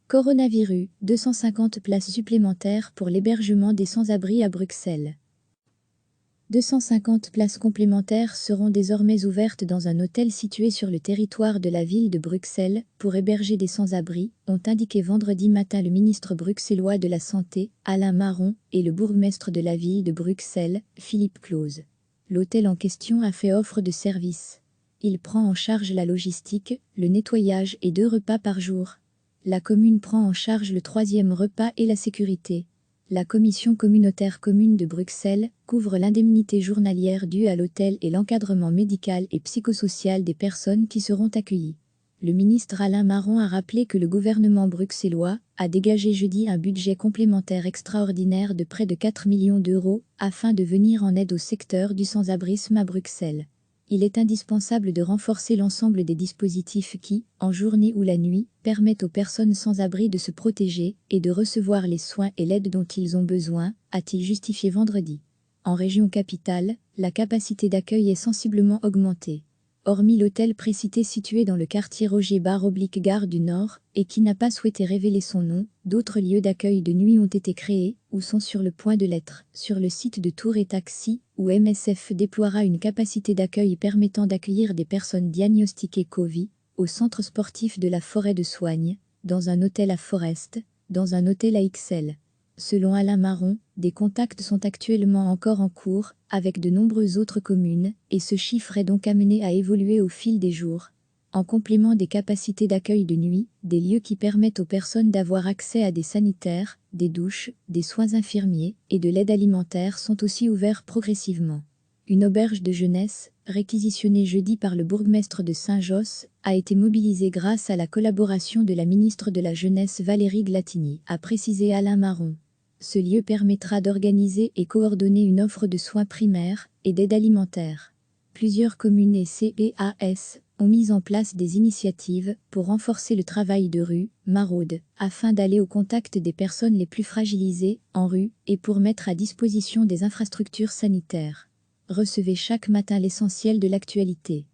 Coronavirus, 250 places supplémentaires pour l'hébergement des sans-abri à Bruxelles. 250 places complémentaires seront désormais ouvertes dans un hôtel situé sur le territoire de la ville de Bruxelles pour héberger des sans-abri, ont indiqué vendredi matin le ministre bruxellois de la Santé, Alain Marron, et le bourgmestre de la ville de Bruxelles, Philippe Claus. L'hôtel en question a fait offre de service. Il prend en charge la logistique, le nettoyage et 2 repas par jour. La commune prend en charge le 3e repas et la sécurité. La commission communautaire commune de Bruxelles couvre l'indemnité journalière due à l'hôtel et l'encadrement médical et psychosocial des personnes qui seront accueillies. Le ministre Alain Marron a rappelé que le gouvernement bruxellois a dégagé jeudi un budget complémentaire extraordinaire de près de 4 millions d'euros afin de venir en aide au secteur du sans-abrisme à Bruxelles. Il est indispensable de renforcer l'ensemble des dispositifs qui, en journée ou la nuit, permettent aux personnes sans abri de se protéger et de recevoir les soins et l'aide dont ils ont besoin, a-t-il justifié vendredi. En région capitale, la capacité d'accueil est sensiblement augmentée. Hormis l'hôtel précité situé dans le quartier Roger-Gare du Nord et qui n'a pas souhaité révéler son nom, d'autres lieux d'accueil de nuit ont été créés ou sont sur le point de l'être. Sur le site de Tour et Taxi, où MSF déploiera une capacité d'accueil permettant d'accueillir des personnes diagnostiquées Covid, au centre sportif de la Forêt de Soignes, dans un hôtel à Forest, dans un hôtel à XL. Selon Alain Marron, des contacts sont actuellement encore en cours avec de nombreuses autres communes et ce chiffre est donc amené à évoluer au fil des jours. En complément des capacités d'accueil de nuit, des lieux qui permettent aux personnes d'avoir accès à des sanitaires, des douches, des soins infirmiers et de l'aide alimentaire sont aussi ouverts progressivement. Une auberge de jeunesse, réquisitionnée jeudi par le bourgmestre de Saint-Josse, a été mobilisée grâce à la collaboration de la ministre de la Jeunesse Valérie Glatini, a précisé Alain Marron. Ce lieu permettra d'organiser et coordonner une offre de soins primaires et d'aide alimentaire. Plusieurs communes et CPAS ont mis en place des initiatives pour renforcer le travail de rue, maraude, afin d'aller au contact des personnes les plus fragilisées en rue et pour mettre à disposition des infrastructures sanitaires. Recevez chaque matin l'essentiel de l'actualité.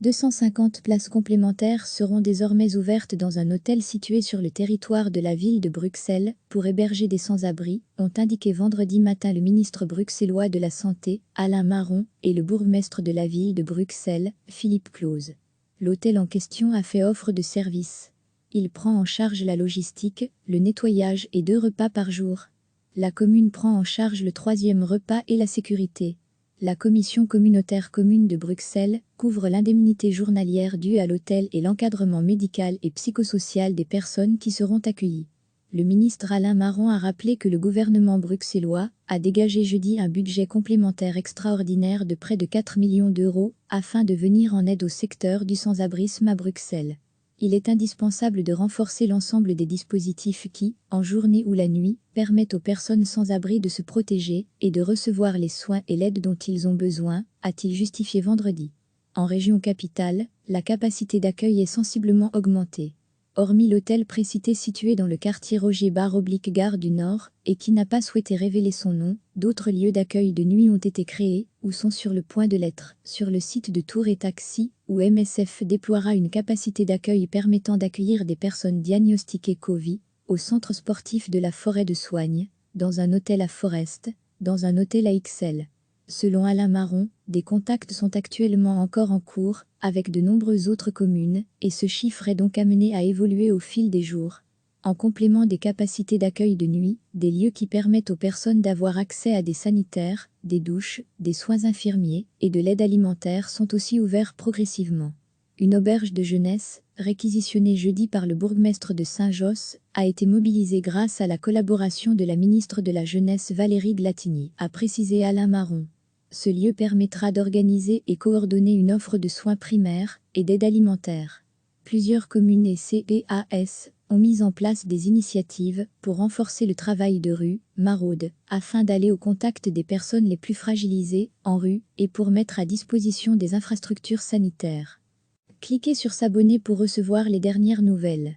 250 places complémentaires seront désormais ouvertes dans un hôtel situé sur le territoire de la ville de Bruxelles pour héberger des sans-abri, ont indiqué vendredi matin le ministre bruxellois de la Santé, Alain Marron, et le bourgmestre de la ville de Bruxelles, Philippe Claus. L'hôtel en question a fait offre de service. Il prend en charge la logistique, le nettoyage et 2 repas par jour. La commune prend en charge le 3e repas et la sécurité. La commission communautaire commune de Bruxelles couvre l'indemnité journalière due à l'hôtel et l'encadrement médical et psychosocial des personnes qui seront accueillies. Le ministre Alain Marron a rappelé que le gouvernement bruxellois a dégagé jeudi un budget complémentaire extraordinaire de près de 4 millions d'euros afin de venir en aide au secteur du sans-abrisme à Bruxelles. Il est indispensable de renforcer l'ensemble des dispositifs qui, en journée ou la nuit, permettent aux personnes sans abri de se protéger et de recevoir les soins et l'aide dont ils ont besoin, a-t-il justifié vendredi. En région capitale, la capacité d'accueil est sensiblement augmentée. Hormis l'hôtel précité situé dans le quartier Roger-Gare du Nord et qui n'a pas souhaité révéler son nom, d'autres lieux d'accueil de nuit ont été créés ou sont sur le point de l'être. Sur le site de Tour et Taxi, où MSF déploiera une capacité d'accueil permettant d'accueillir des personnes diagnostiquées Covid, au centre sportif de la Forêt de Soignes, dans un hôtel à Forest, dans un hôtel à XL. Selon Alain Marron, des contacts sont actuellement encore en cours avec de nombreuses autres communes et ce chiffre est donc amené à évoluer au fil des jours. En complément des capacités d'accueil de nuit, des lieux qui permettent aux personnes d'avoir accès à des sanitaires, des douches, des soins infirmiers et de l'aide alimentaire sont aussi ouverts progressivement. Une auberge de jeunesse, réquisitionnée jeudi par le bourgmestre de Saint-Josse, a été mobilisée grâce à la collaboration de la ministre de la Jeunesse Valérie Glatini, a précisé Alain Marron. Ce lieu permettra d'organiser et coordonner une offre de soins primaires et d'aide alimentaire. Plusieurs communes et CPAS ont mis en place des initiatives pour renforcer le travail de rue, maraude, afin d'aller au contact des personnes les plus fragilisées en rue et pour mettre à disposition des infrastructures sanitaires. Cliquez sur s'abonner pour recevoir les dernières nouvelles.